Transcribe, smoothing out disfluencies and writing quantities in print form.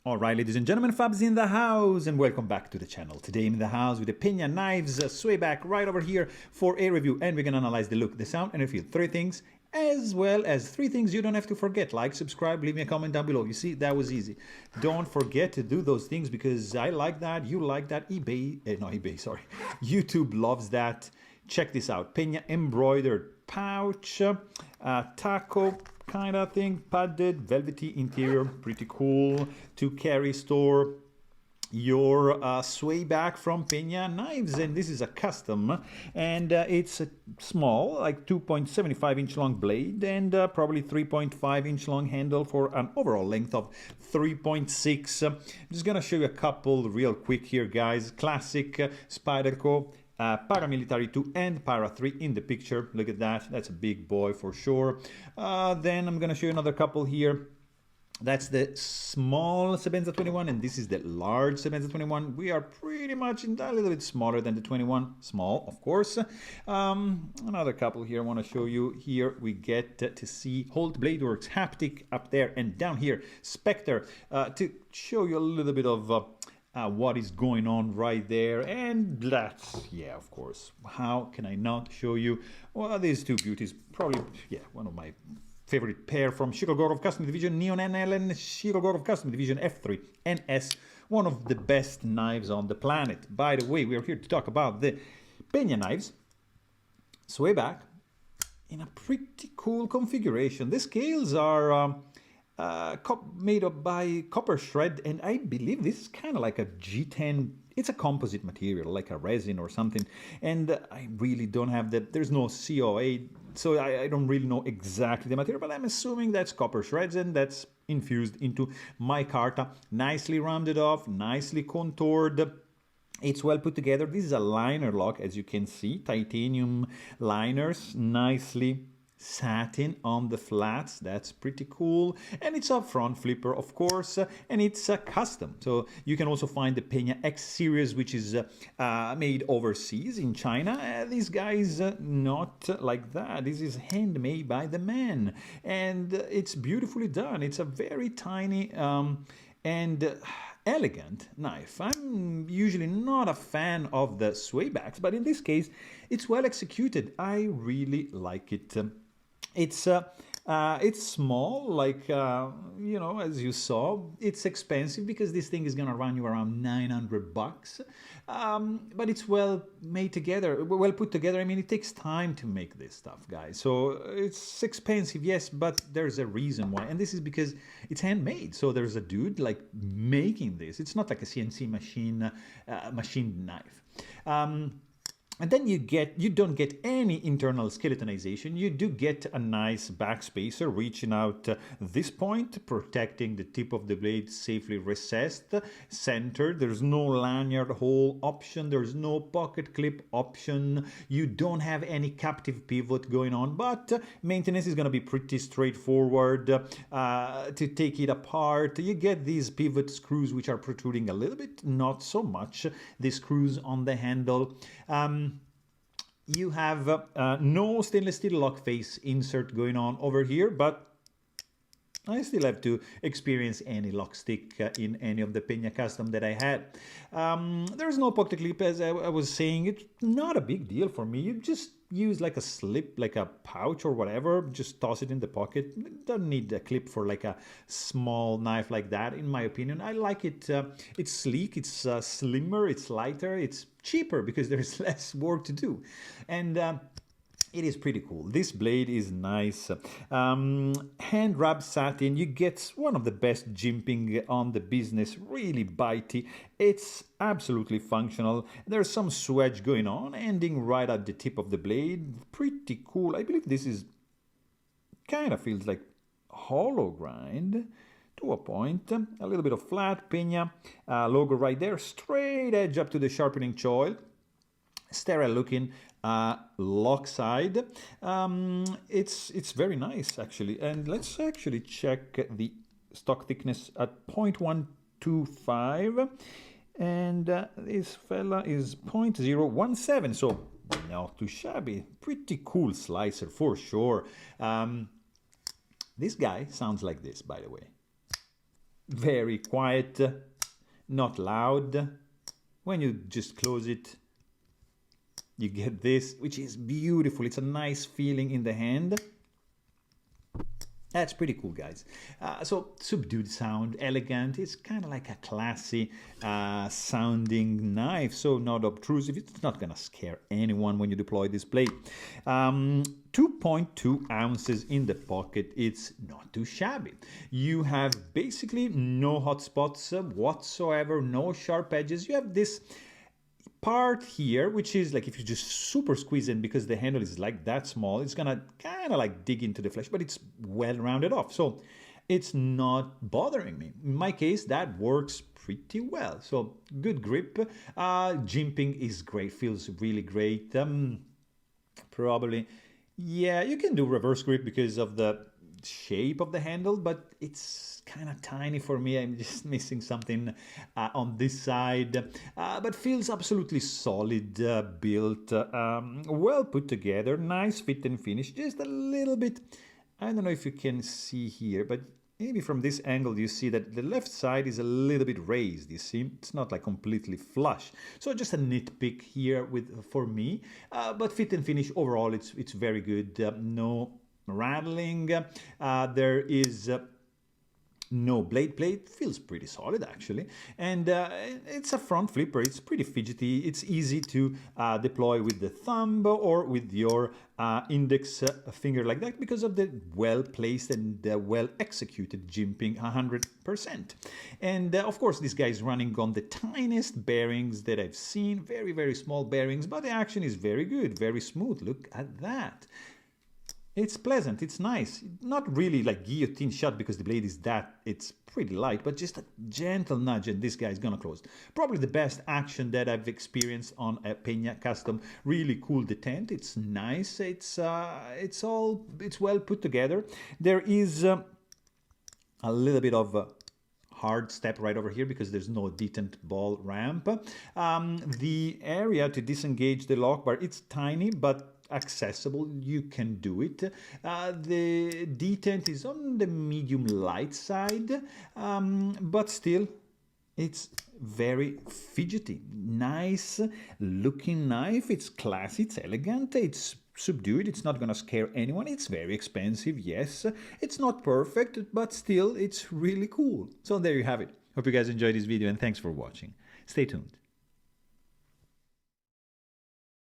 Alright, ladies and gentlemen, Fabs in the house, and welcome back to the channel. Today I'm in the house with the Pena knives, Swayback right over here for a review, and we're gonna analyze the look, the sound, and the feel. Three things, as well as three things you don't have to forget. Like, subscribe, leave me a comment down below. You see, that was easy. Don't forget to do those things because I like that, you like that, YouTube loves that. Check this out, Pena embroidered pouch, taco kind of thing, padded, velvety interior, pretty cool to carry, store your swayback from Pena knives. And this is a custom, and it's a small, like 2.75 inch long blade, and probably 3.5 inch long handle for an overall length of 3.6. I'm just gonna show you a couple real quick here, guys. Classic Spyderco Paramilitary 2 and Para 3 in the picture. Look at that, that's a big boy for sure. Then I'm gonna show you another couple here. That's the small Sebenza 21, and this is the large Sebenza 21. We are pretty much a little bit smaller than the 21, small of course. Another couple here I want to show you. Here we get to see Holt Blade Works haptic up there, and down here Spectre, to show you a little bit of what is going on right there. And that's, yeah, of course, how can I not show you, well, these two beauties, probably, yeah, one of my favorite pair from Shirogorov Custom Division, Neon NL and Shirogorov Custom Division F3 NS, one of the best knives on the planet. By the way, we are here to talk about the Pena knives, Swayback, in a pretty cool configuration. The scales are made up by copper shred, and I believe this is kind of like a G10. It's a composite material, like a resin or something, and I really don't have that. There's no COA, so I don't really know exactly the material, but I'm assuming that's copper shreds, and that's infused into micarta. Nicely rounded off, nicely contoured. It's well put together. This is a liner lock, as you can see, titanium liners, nicely satin on the flats. That's pretty cool, and it's a front flipper, of course, and it's a custom. So you can also find the Pena X series, which is made overseas in China. These guys not like that. This is handmade by the man, and it's beautifully done. It's a very tiny and elegant knife. I'm usually not a fan of the Swaybacks, but in this case it's well executed. I really like it. It's small, like, you know, as you saw. It's expensive because this thing is gonna run you around 900 bucks. But it's well made together, well put together. I mean, it takes time to make this stuff, guys. So it's expensive, yes, but there's a reason why. And this is because it's handmade. So there's a dude like making this. It's not like a CNC machine, machined knife. And then you don't get any internal skeletonization. You do get a nice backspacer reaching out this point, protecting the tip of the blade, safely recessed, centered. There's no lanyard hole option. There's no pocket clip option. You don't have any captive pivot going on, but maintenance is going to be pretty straightforward. To take it apart, you get these pivot screws which are protruding a little bit, not so much. The screws on the handle. You have no stainless steel lock face insert going on over here, but I still have to experience any lock stick in any of the Pena Custom that I had. There's no pocket clip, as I was saying. It's not a big deal for me. You just use like a slip, like a pouch or whatever, just toss it in the pocket. Don't need a clip for like a small knife like that, in my opinion. I like it. It's sleek, it's slimmer, it's lighter, it's cheaper because there's less work to do, and it is pretty cool. This blade is nice. Hand wrap satin. You get one of the best jimping on the business. Really bitey. It's absolutely functional. There's some swedge going on, ending right at the tip of the blade. Pretty cool. I believe this is kind of feels like hollow grind to a point. A little bit of flat Pena logo right there. Straight edge up to the sharpening choil. Sterile looking lock side. It's very nice actually, and let's actually check the stock thickness at 0.125, and this fella is 0.017, so not too shabby. Pretty cool slicer for sure. This guy sounds like this, by the way. very quiet, not loud. When you just close it, you get this, which is beautiful. It's a nice feeling in the hand. That's pretty cool, guys. So subdued sound, elegant. It's kind of like a classy sounding knife, so not obtrusive. It's not gonna scare anyone when you deploy this blade. 2.2 ounces in the pocket. It's not too shabby. You have basically no hot spots whatsoever, no sharp edges. You have this part here, which is like if you just super squeeze in, because the handle is like that small, it's gonna kind of like dig into the flesh, but it's well rounded off, so it's not bothering me. In my case, that works pretty well. So good grip. Jimping is great, feels really great. Probably, yeah, you can do reverse grip because of the shape of the handle, but it's kind of tiny for me. I'm just missing something on this side, but feels absolutely solid, built, well put together, nice fit and finish. Just a little bit, I don't know if you can see here, but maybe from this angle you see that the left side is a little bit raised. You see, it's not like completely flush. So just a nitpick here for me, but fit and finish overall, it's very good. No rattling. There is no blade plate. Feels pretty solid actually, and it's a front flipper. It's pretty fidgety. It's easy to deploy with the thumb or with your index finger like that, because of the well placed and well executed jimping 100%. And of course this guy is running on the tiniest bearings that I've seen, very, very small bearings, but the action is very good, very smooth. Look at that. It's pleasant, it's nice. Not really like guillotine shot because the blade is it's pretty light, but just a gentle nudge and this guy is gonna close. Probably the best action that I've experienced on a Pena Custom. Really cool detent, it's nice, it's well put together. There is a little bit of hard step right over here because there's no detent ball ramp. The area to disengage the lock bar, it's tiny, but accessible. You can do it. The detent is on the medium light side, but still it's very fidgety. Nice looking knife. It's classy, it's elegant, it's subdued, it's not gonna scare anyone. It's very expensive, yes. It's not perfect, but still it's really cool. So there you have it. Hope you guys enjoyed this video and thanks for watching. Stay tuned.